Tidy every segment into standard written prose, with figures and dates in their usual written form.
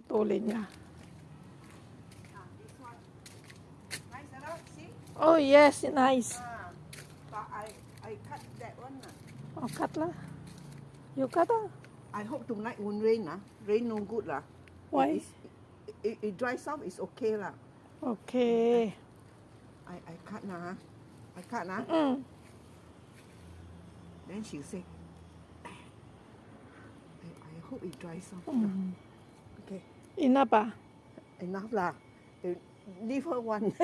Tulid niya. This one. Nice, hello, see? Oh, yes. Nice. But I cut that one. Oh, cut lah. You cut ah? I hope tonight won't rain. Rain no good. Why? It dries off, it's okay. Okay. I cut na. I cut na. Then she'll say, I hope it dries off. Okay. Enough ah? Enough lah. Leave her one.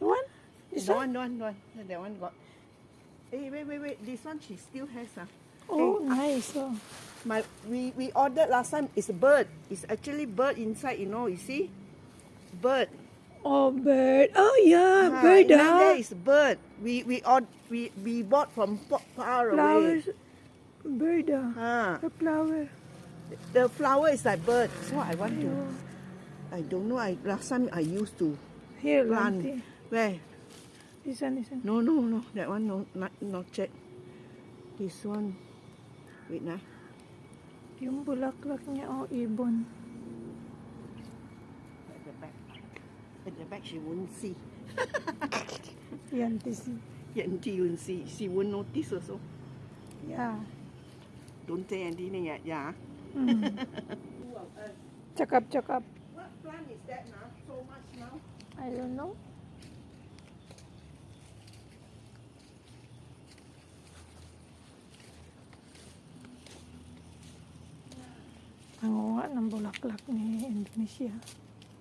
One? This No one? one. That one got. Hey, wait. This one she still has. Oh, nice. Oh. We ordered last time. It's a bird. It's actually bird inside. You see, bird. Oh, bird. Oh, yeah. Bird Then ah. there is bird. We bought from far away. Flowers. Bird ah. Ah, The flower. the flower is like bird. So I want to. I don't know. Last time I used to Here, plant. Lanti. Where? This one. No. That one no, not check. This one. Wait na. Yung bulaklak niya, oh, ibon. At the back. At the back she won't see. Yan, this. Yanti won't see. She won't notice also. Yeah. Don't say anything yet. Yeah. Cakap. What plant is that now? So much now. I don't know. Ang nga ng bulaklak ni Indonesia.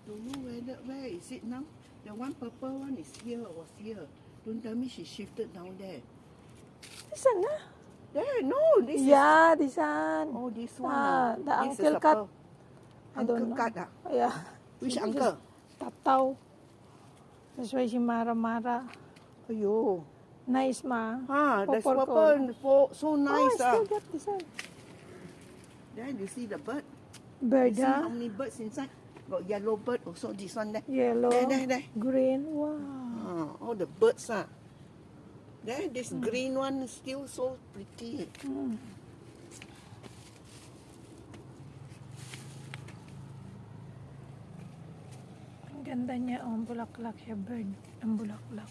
Don't know where is it now. The one purple one is here or was here. Don't tell me she shifted down there. Saan na? There, no, this Yeah, this one. is. Oh, this one. The This uncle is a cut. I Uncle don't know. cut. Yeah. Which She uncle? just Tataw. That's why she mara-mara. Ayo. Nice ma. That's Purple purple. So nice. Oh, I still got this one. There you see the bird. Bird See how ah. many birds inside? Got yellow bird also. This one there. Yellow. There. Green. Wow. All the birds. There, this green one is still so pretty. Ang ganda niya. Oh, ang bulaklak siya. Bird. Ang bulaklak.